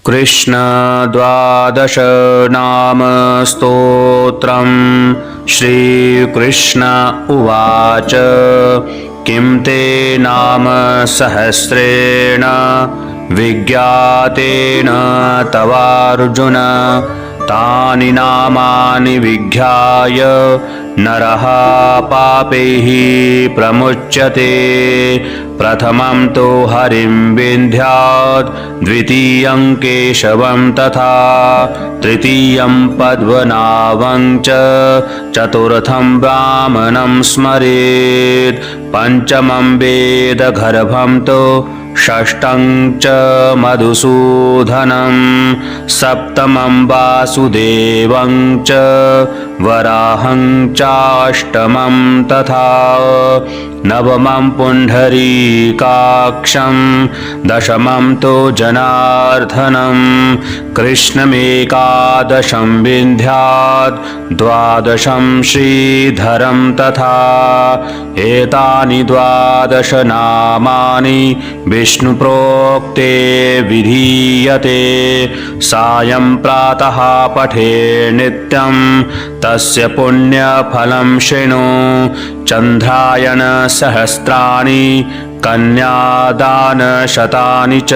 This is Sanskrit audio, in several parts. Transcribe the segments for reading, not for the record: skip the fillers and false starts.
कृष्ण द्वादश नाम स्तोत्रम्। श्रीकृष्ण उवाच किं ते नाम सहस्रेण विज्ञातेन तवार्जुन तानि नामानि विज्ञाय नरः पापैः प्रमुच्यते। प्रथमं तु हरिं विन्ध्यात् द्वितीयं केशवं तथा तृतीयं पद्मनाभं च चतुर्थं ब्राह्मणं स्मरेत् पंचमं वेदगर्भं तु षष्ठं च मधुसूदनं सप्तमं वासुदेवं च वराहं चाष्टमं तथा नवमं पुण्डरीकाक्षं दशमं तु जनार्दनं कृष्णमेकादशं विन्ध्यात् द्वादशं श्रीधरं तथा एतानि द्वादश नामानि विष्णुप्रोक्ते विधीयते। सायं प्रातः पठे नित्यं तस्य पुण्यफलं शृणु। चन्द्रायण सहस्राणि कन्यादानशतानि च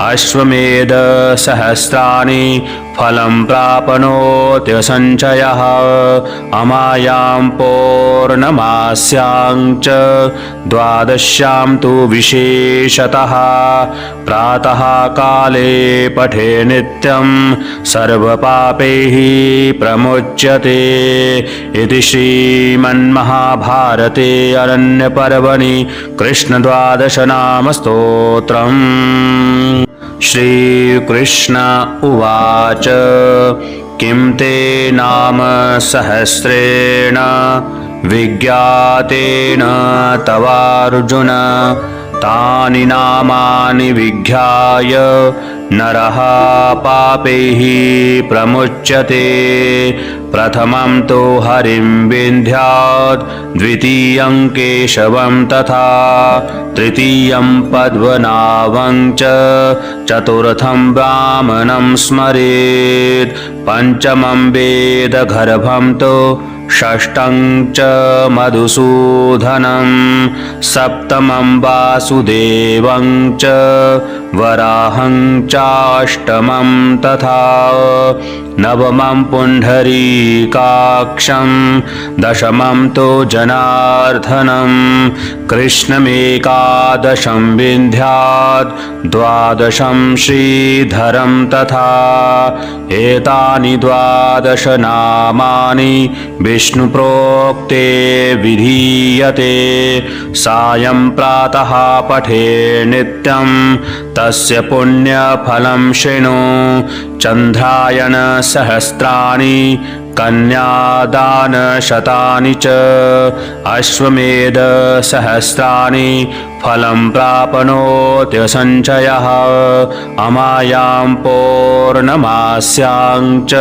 अश्वमेध सहस्राणि फलं प्राप्नोति संचयः। अमायां पौर्णमास्यां च द्वादश्यां तु विशेषतः प्रातः काले पठे नित्यं सर्वपापैः प्रमुच्यते। इति श्रीमन्महाभारते अरण्यपर्वणि कृष्णद्वादश नाम स्तोत्रम्। श्रीकृष्ण उवाच किं ते नाम सहस्रेण विज्ञातेन तवार्जुन तानि नामानि विज्ञाय नरः पापैः प्रमुच्यते। प्रथमं तु हरिं विन्ध्यात् द्वितीयं केशवं तथा तृतीयं पद्मनाभं च चतुर्थं ब्राह्मणं स्मरेत् पंचमं वेदगर्भं तु षष्ठं च मधुसूदनं सप्तमं वासुदेवं च वराहं चाष्टमं तथा नवमं पुण्डरीकाक्षं दशमं तु जनार्दनं कृष्णमेकादशं विन्ध्यात् द्वादशं श्रीधरं तथा एतानि द्वादश नामानि विष्णुप्रोक्ते विधीयते। सायं प्रातः पठे नित्यं तस्य पुण्यफलं शृणु। चन्द्रायण सहस्राणि कन्यादानशतानि च अश्वमेध सहस्राणि फलं प्राप्नोति संचयः। अमायां पौर्णमास्यां च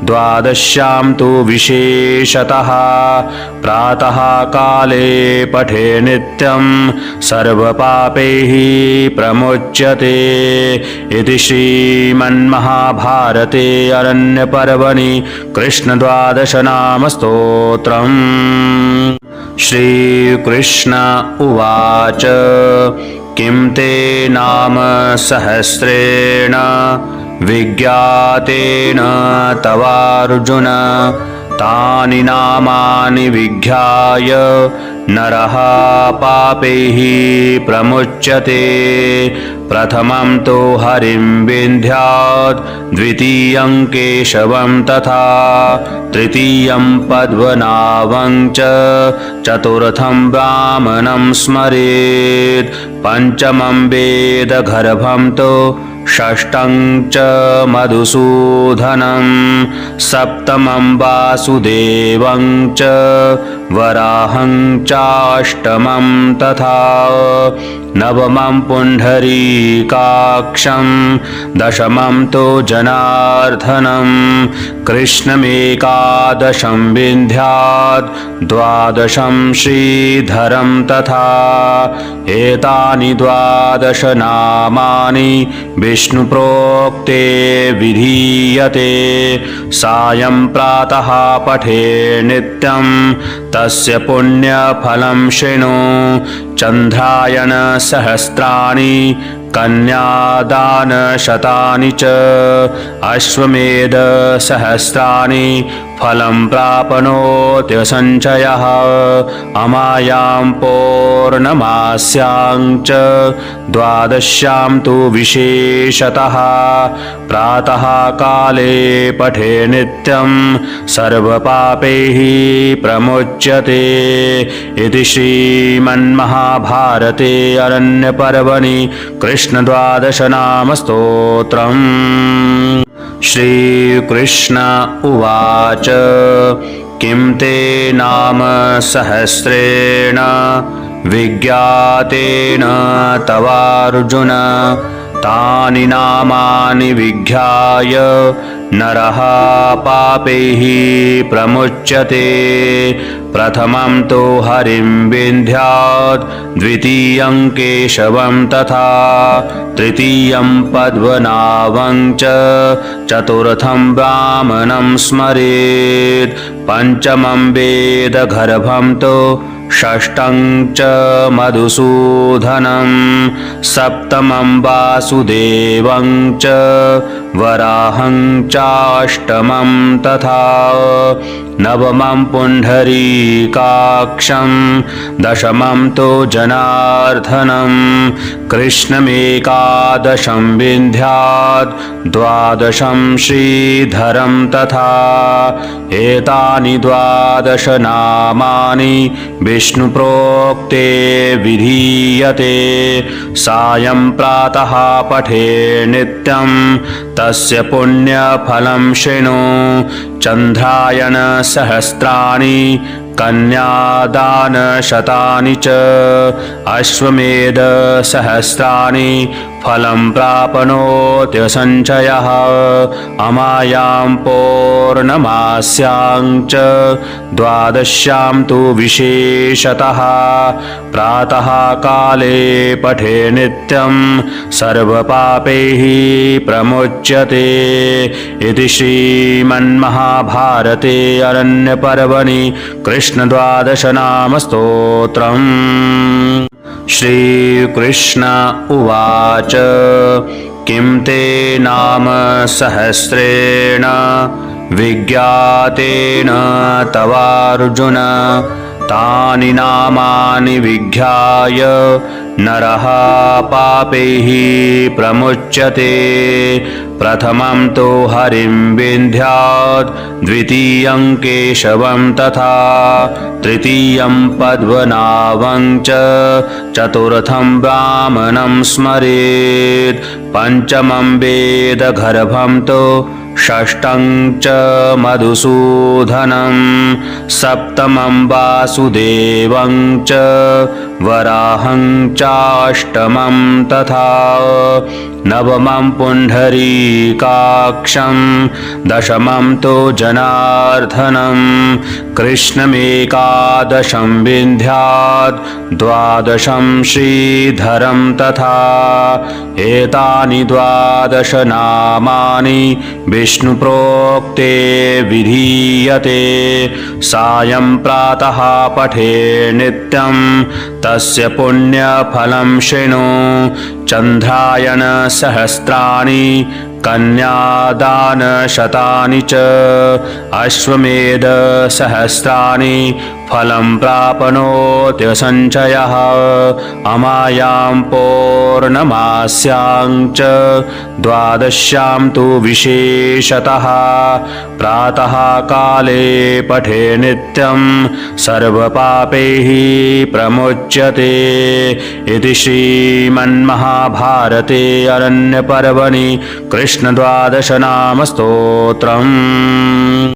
द्वादश्यां तु विशेषतः प्रातः काले पठे नित्यं सर्वपापैः प्रमुच्यते। इति श्रीमन्महाभारते अरण्यपर्वणि कृष्णद्वादश नाम स्तोत्रम्। श्रीकृष्ण उवाच किं ते नाम सहस्रेण विज्ञातेन तवार्जुन तानि नामानि विज्ञाय नरः पापैः प्रमुच्यते। प्रथमं तु हरिं विन्ध्यात् द्वितीयं केशवं तथा तृतीयं पद्मनाभं च चतुर्थं ब्राह्मणं स्मरेत् पंचमं वेदगर्भं तु षष्ठं च मधुसूदनं सप्तमं वासुदेवं च वराहं चाष्टमं तथा नवमं पुण्डरीकाक्षं दशमं तु जनार्दनं कृष्णमेकादशं विन्ध्यात् द्वादशं श्रीधरं तथा एतानि द्वादश नामानि विष्णुप्रोक्ते विधीयते सायं प्रातः पठे नित्यं तस्य पुण्यफलं शृणु चन्द्रायण सहस्राणि कन्यादानशतानि च अश्वमेध सहस्राणि फलं प्राप्नोत्यसञ्चयः अमायां पौर्णमास्यां च द्वादश्यां तु विशेषतः प्रातः काले पठे नित्यं सर्वपापैः प्रमुच्यते इति श्रीमन्महाभारते अरण्यपर्वणि कृष्णद्वादशनामस्तोत्रम्। श्रीकृष्ण उवाच किं ते नाम सहस्रेण विज्ञातेन तवार्जुन तानि नामानि विज्ञाय नरः पापैः प्रमुच्यते प्रथमं तु हरिं विन्ध्यात् द्वितीयं केशवं तथा तृतीयं पद्मनाभं च चतुर्थं वामनं स्मरेत् पञ्चमं वेदगर्भं तु षष्ठं च मधुसूदनं सप्तमं वासुदेवं च वराहं चाष्टमं तथा नवमं पुण्डरीकाक्षं दशमं तु जनार्दनं कृष्णमेकादशं विन्ध्यात् द्वादशं श्रीधरं तथा एतानि द्वादश नामानि विष्णुप्रोक्ते विधीयते सायं प्रातः पठे नित्यं तस्य पुण्यफलं शृणु चन्द्रायण सहस्राणि कन्यादानशतानि च अश्वमेध सहस्राणि फलं प्राप्नोत्यसञ्चयः अमायां पौर्णमास्यां च द्वादश्यां तु विशेषतः प्रातः काले पठे नित्यं सर्वपापैः प्रमुच्यते इति श्रीमन्महाभारते अरण्यपर्वणि कृष्णद्वादशनामस्तोत्रम्। श्रीकृष्ण उवाच किं ते नाम सहस्रेण विज्ञातेन तवार्जुन तानि नामानि विज्ञाय नरः पापैः प्रमुच्यते प्रथमं तु हरिं विन्ध्यात् द्वितीयं केशवं तथा तृतीयं पद्मनाभं च चतुर्थं वामनं स्मरेत् पञ्चमं वेदगर्भं तु षष्ठं च मधुसूदनं सप्तमं वासुदेवं च वराहं चाष्टमं तथा नवमं पुण्डरीकाक्षं दशमं तु जनार्दनं कृष्णमेकादशं विन्ध्यात् द्वादशं श्रीधरं तथा एतानि द्वादश नामानि विष्णुप्रोक्ते विधीयते सायं प्रातः पठे नित्यं तस्य पुण्यफलं शृणु चन्द्रायण सहस्राणि कन्यादानशतानि च अश्वमेध सहस्राणि फलं प्राप्नोत्यसञ्चयः अमायां पौर्णमास्यां च द्वादश्यां तु विशेषतः प्रातः काले पठे नित्यं सर्वपापैः प्रमुच्यते इति श्रीमन्महाभारते अरण्यपर्वणि कृष्णद्वादशनामस्तोत्रम्।